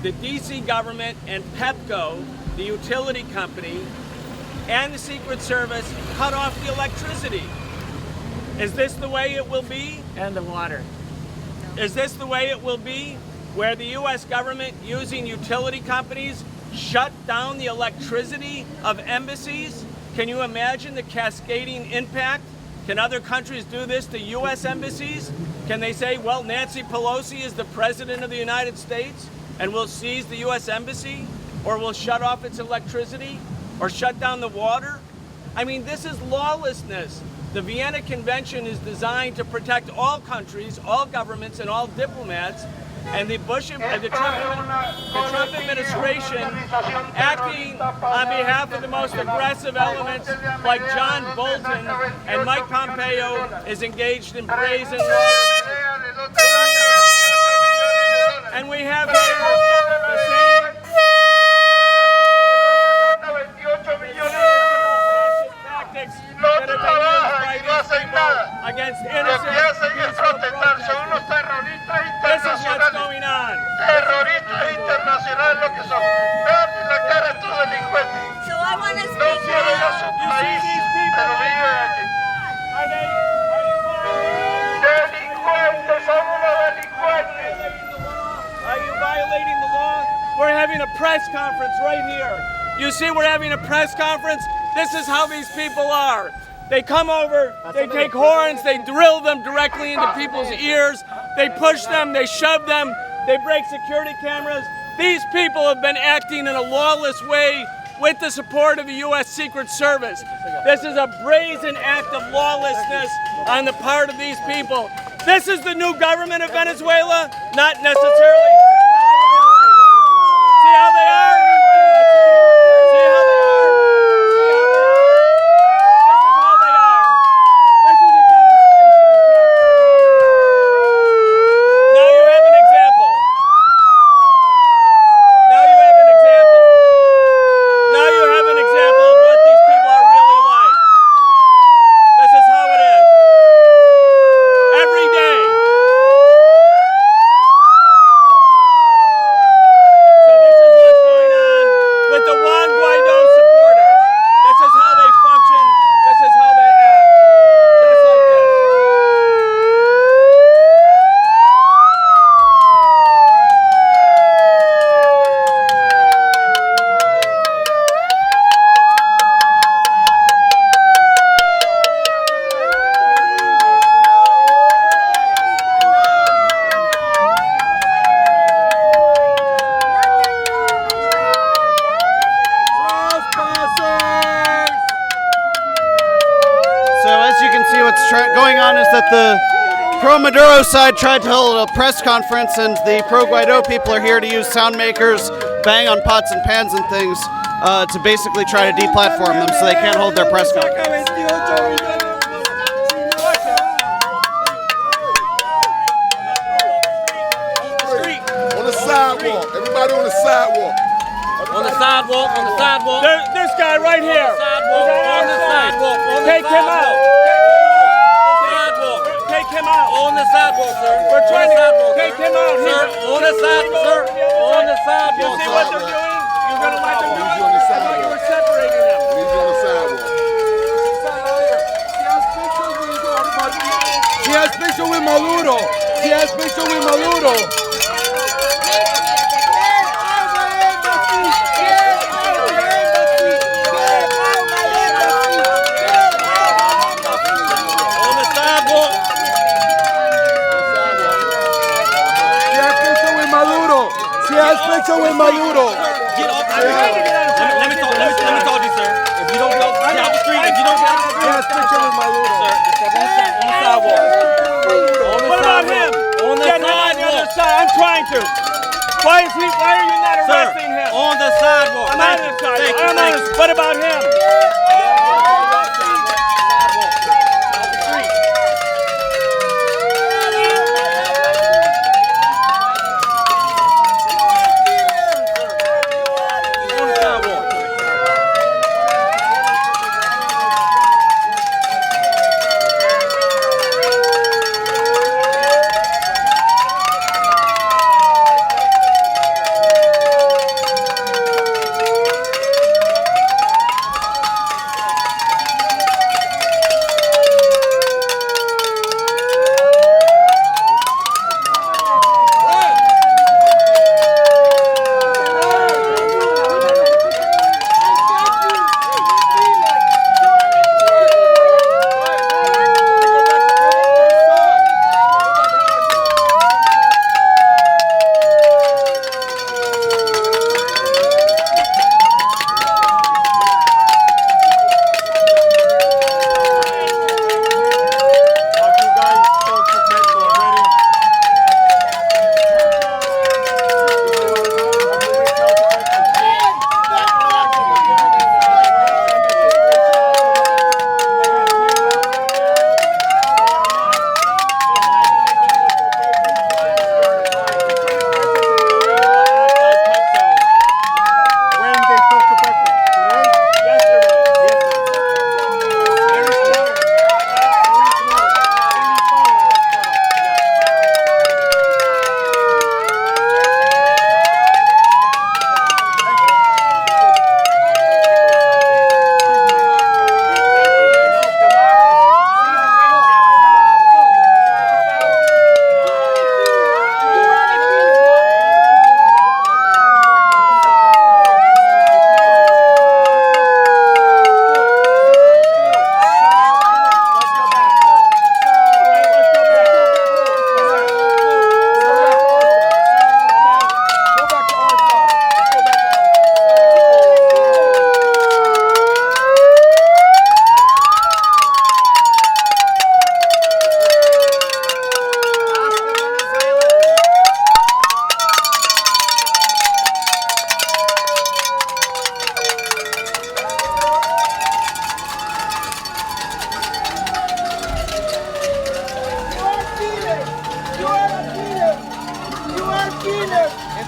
the DC government and Pepco, the utility company, and the Secret Service cut off the electricity. Is this the way it will be? And the water. Is this the way it will be, where the U.S. government, using utility companies, shut down the electricity of embassies? Can you imagine the cascading impact? Can other countries do this to U.S. embassies? Can they say, well, Nancy Pelosi is the president of the United States and we'll seize the U.S. embassy, or we'll shut off its electricity, or shut down the water? I mean, this is lawlessness. The Vienna Convention is designed to protect all countries, all governments, and all diplomats. And the Trump administration, acting on behalf of the most aggressive elements like John Bolton and Mike Pompeo, is engaged in brazen lawlessness. And we have here the same tactics that have been used by these people against innocent peaceful protesters. This is what's going on. So I want to speak now. You see these people right here? Are you violating the law? We're having a press conference right here. You see, we're having a press conference. This is how these people are. They come over, they take horns, they drill them directly into people's ears, they push them, they shove them, they break security cameras. These people have been acting in a lawless way with the support of the U.S. Secret Service. This is a brazen act of lawlessness on the part of these people. This is the new government of Venezuela? Not necessarily. See how they are? See how they are? Going on is that the pro-Maduro side tried to hold a press conference, and the pro-Guaidó people are here to use sound makers, bang on pots and pans and things to basically try to deplatform them so they can't hold their press conference. On the sidewalk. Everybody on the sidewalk. On the sidewalk, on the sidewalk. This guy right here. On the sidewalk. Take him out. Take him out. On the sidewalk, sir. We're trying to take him out. Sir, on the sidewalk, sir. On the sidewalk. You see what they're doing? You're going to let them do it? On the I thought you were separating them. Leave you on the sidewalk. She has picture with Maduro. She has picture with Maduro. She has picture with Maduro. Get off the street. Let me talk to you, sir. If you don't get off the street, if you don't get off the street. She has picture with Maduro. Sir, on the sidewalk. What about him? On the Get him on the other side. I'm trying to. Why are you not arresting him? On the sidewalk. I'm on the sidewalk. What about him?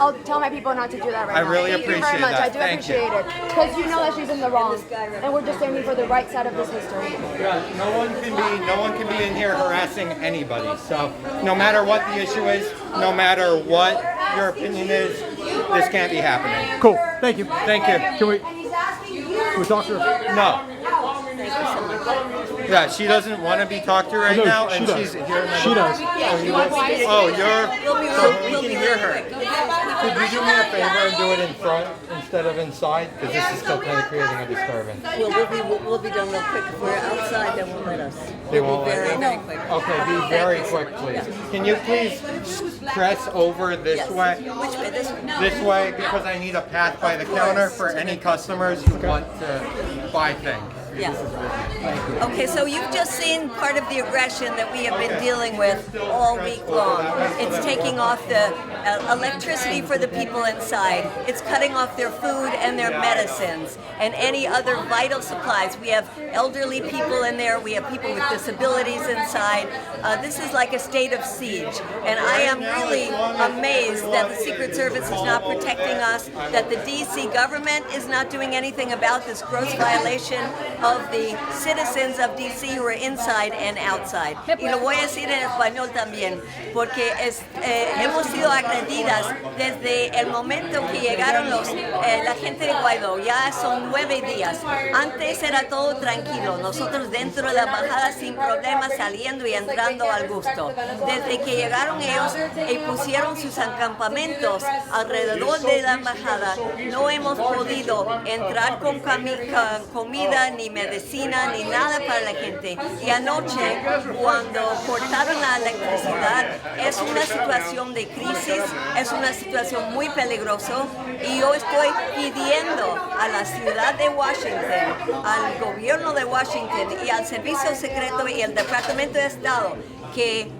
I'll tell my people not to do that right I now. really Thank you very appreciate much. that. I do Thank you. appreciate it. Because you know that she's in the wrong. And we're just standing for the right side of this history. Yeah, no one can be in here harassing anybody. So no matter what the issue is, no matter what your opinion is, this can't be happening. Cool. Thank you. Thank you. Can we talk to her? No. Yeah, she doesn't want to be talked to right No, now, she and does. she's here. She does. Oh, We can hear her. Could you do me a favor and do it in front instead of inside? Because this is still kind of creating a disturbance. We'll be done real quick. If we're outside, then we'll let us. They won't let Very, you? very quick. Okay, be very quick, please. Can you please press over this Yes. way? Which way? This way? This way, because I need a path by the counter for any customers who want to buy things. Yeah. Okay, so you've just seen part of the aggression that we have been dealing with all week long. It's taking off the electricity for the people inside. It's cutting off their food and their medicines and any other vital supplies. We have elderly people in there. We have people with disabilities inside. This is like a state of siege. And I am really amazed that the Secret Service is not protecting us, that the DC government is not doing anything about this gross violation of the citizens of DC who are inside and outside. Y lo voy a decir en español también, porque hemos sido agredidas desde el momento que llegaron la gente de Guaidó. Ya son 9 días. Antes era todo tranquilo. Nosotros dentro de la embajada sin problemas, saliendo y entrando al gusto. Desde que llegaron ellos y pusieron sus acampamentos alrededor de la embajada, no hemos podido entrar con comida ni medicina ni nada para la gente. Y anoche, cuando cortaron la electricidad, es una situación de crisis, es una situación muy peligrosa, y yo estoy pidiendo a la ciudad de Washington, al gobierno de Washington y al Servicio Secreto y al Departamento de Estado que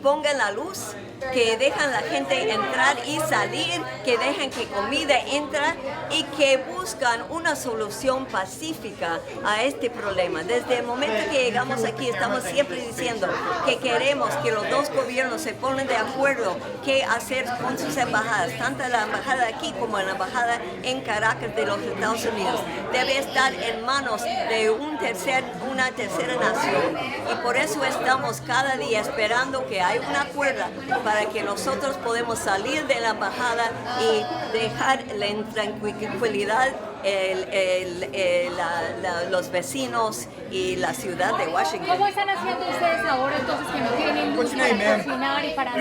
pongan la luz, que dejan la gente entrar y salir, que dejan que comida entra y que buscan una solución pacífica a este problema. Desde el momento que llegamos aquí estamos siempre diciendo que queremos que los dos gobiernos se pongan de acuerdo qué hacer con sus embajadas, tanto la embajada aquí como la embajada en Caracas de los Estados Unidos. Debe estar en manos de una tercera nación, y por eso estamos cada día esperando que haya un acuerdo para que nosotros podemos salir de la embajada y dejar la intranquilidad los vecinos y la ciudad de Washington. ¿Cómo están haciendo ustedes ahora entonces que no tienen luz para cocinar y para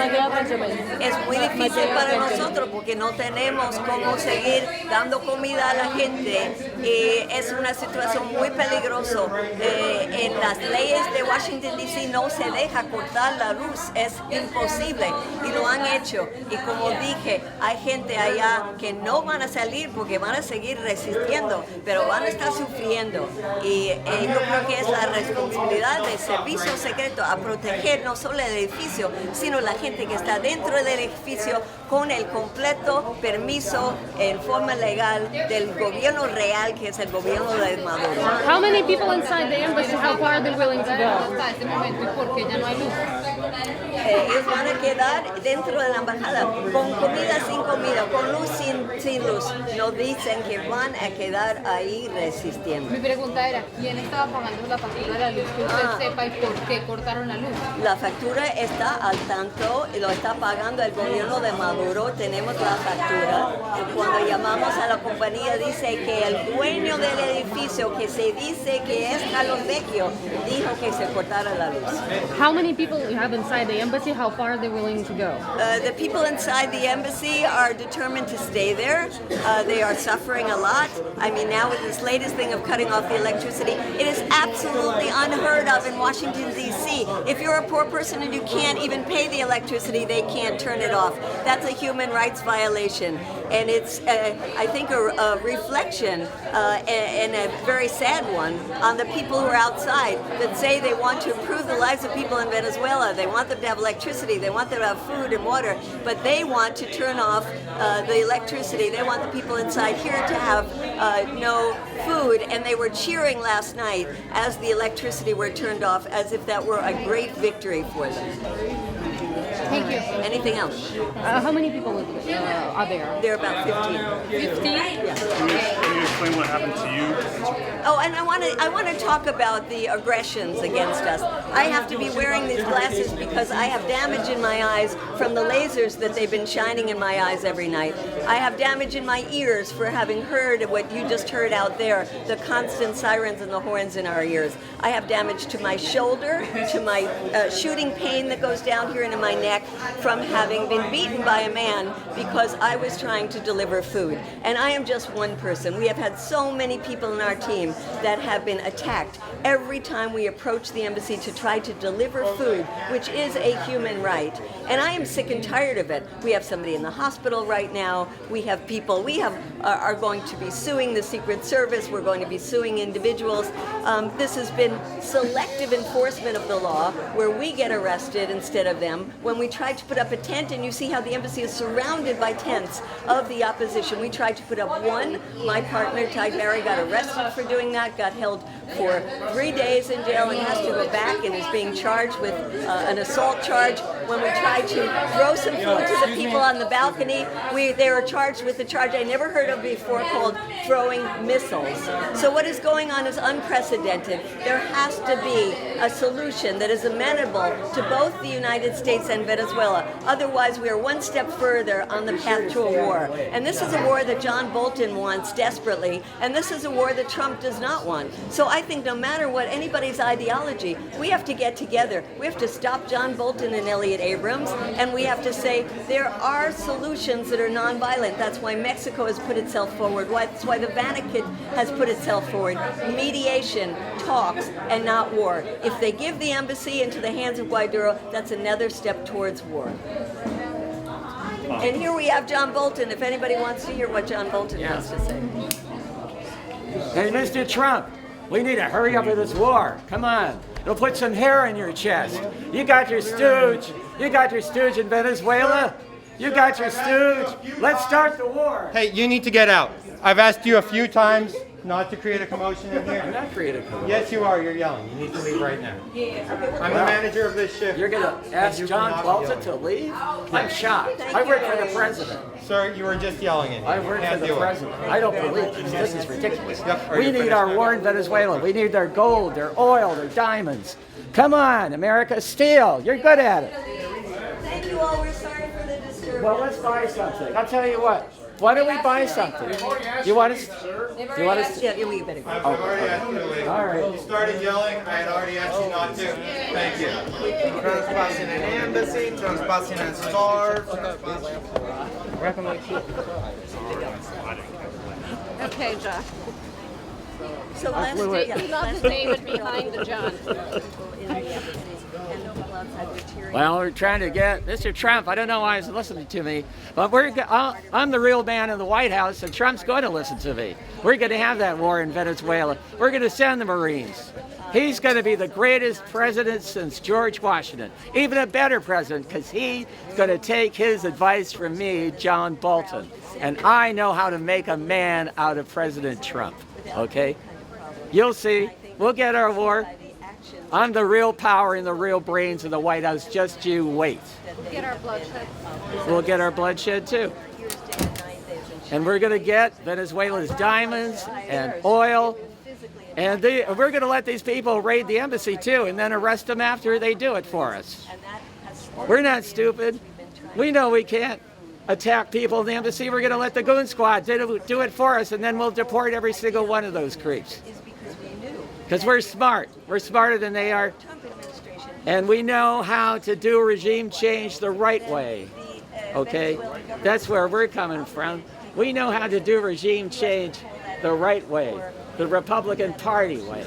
Es muy difícil para nosotros porque no tenemos cómo seguir dando comida a la gente, y es una situación muy peligrosa. En las leyes de Washington DC no se deja cortar la luz, es imposible, y lo han hecho. Y como dije, hay gente allá que no van a salir porque van a seguir resistiendo, pero van a estar sufriendo, y yo creo que es la responsabilidad del servicio secreto a proteger no solo el edificio, sino la gente que está dentro del edificio con el completo permiso en forma legal del gobierno real, que es el gobierno de Maduro. How many people inside the embassy? How far are they willing to go? Hasta este momento, ¿y por qué ya no hay luz? Ellos van a quedar dentro de la embajada con comida, sin comida, con luz, sin luz. Nos dicen que van a quedar ahí resistiendo. Mi pregunta era, ¿quién estaba pagando la factura de la luz? Que usted sepa y por qué cortaron la luz. La factura está al tanto y lo está pagando el gobierno de Maduro. Tenemos la factura. Y cuando llamamos a la compañía dice que el dueño del edificio, que se dice que es Carlos Vecchio, dijo que se cortara la luz. How many people you have inside the embassy? How far are they willing to go? The people inside the embassy are determined to stay there. They are suffering a lot. I mean, now with this latest thing of cutting off the electricity, it is absolutely unheard of in Washington, D.C. If you're a poor person and you can't even pay the electricity, they can't turn it off. That's a human rights violation. And it's, I think, a reflection, and a very sad one, on the people who are outside that say they want to improve the lives of people in Venezuela. They want them to have electricity. They want them to have food and water. But they want to turn off the electricity. They want the people inside here to have no food. And they were cheering last night as the electricity were turned off, as if that were a great victory for them. Thank you. Anything else? How many people are there? There are about 15. 15? Yeah. Can you explain what happened to you? Oh, and I want to talk about the aggressions against us. I have to be wearing these glasses because I have damage in my eyes from the lasers that they've been shining in my eyes every night. I have damage in my ears for having heard what you just heard out there, the constant sirens and the horns in our ears. I have damage to my shoulder, to my shooting pain that goes down here into my neck from having been beaten by a man because I was trying to deliver food. And I am just one person. We have had so many people in our team that have been attacked every time we approach the embassy to try to deliver food, which is a human right. And I am sick and tired of it. We have somebody in the hospital right now. We have people, are going to be suing the Secret Service. We're going to be suing individuals. This has been selective enforcement of the law where we get arrested instead of them. When we tried to put up a tent, and you see how the embassy is surrounded by tents of the opposition. We tried to put up one. My partner, Ty Barry, got arrested for doing that, got held for 3 days in jail and has to go back and is being charged with an assault charge. When we tried to throw some food to the people on the balcony, they were charged with a charge I never heard of before called throwing missiles. So what is going on is unprecedented. There has to be a solution that is amenable to both the United States and Venezuela. Otherwise, we are one step further on the path to a war. And this is a war that John Bolton wants desperately, and this is a war that Trump does not want. So I think no matter what anybody's ideology, we have to get together. We have to stop John Bolton and Elliot Abrams, and we have to say there are solutions that are nonviolent. That's why Mexico has put itself forward. That's why the Vatican has put itself forward. Mediation, talks, and not war. If they give the embassy into the hands of Guaidó, that's another step towards war. And here we have John Bolton, if anybody wants to hear what John Bolton wants to say. Hey, Mr. Trump, we need to hurry up with this war. Come on. It'll put some hair in your chest. You got your stooge. You got your stooge in Venezuela. You got your stooge. Let's start the war. Hey, you need to get out. I've asked you a few times not to create a commotion in here. I'm not creating a commotion. Yes, you are. You're yelling. You need to leave right now. I'm the manager of this shift. You're going to ask John Bolton to leave? I'm shocked. I work for the president. Sir, you were just yelling in here. I work for the president. I don't believe this. This is ridiculous. Yep. We need our war in Venezuela. We need their gold, their oil, their diamonds. Come on, America, steal. You're good at it. Thank you all. We're sorry for the disturbance. Well, let's buy something. I'll tell you what. Why don't we buy something? You want us? Do you want us? Yeah, we better go. I've already asked you to leave. All right. You started yelling. I had already asked you not to. Thank you. Trespassing an embassy, trespassing a store. Okay, Josh. So last blew it. day, We love the David behind the John. Well, we're trying to get Mr. Trump. I don't know why he's listening to me, but I'm the real man in the White House, and Trump's going to listen to me. We're going to have that war in Venezuela. We're going to send the Marines. He's going to be the greatest president since George Washington, even a better president, because he's going to take his advice from me, John Bolton. And I know how to make a man out of President Trump, okay? You'll see. We'll get our war. I'm the real power and the real brains of the White House. Just you wait. We'll get our bloodshed. We'll get our bloodshed too. And we're going to get Venezuela's diamonds and oil. And we're going to let these people raid the embassy too and then arrest them after they do it for us. We're not stupid. We know we can't attack people in the embassy. We're going to let the goon squad do it for us, and then we'll deport every single one of those creeps. Because we're smart. We're smarter than they are. And we know how to do regime change the right way. Okay? That's where we're coming from. We know how to do regime change the right way, the Republican Party way.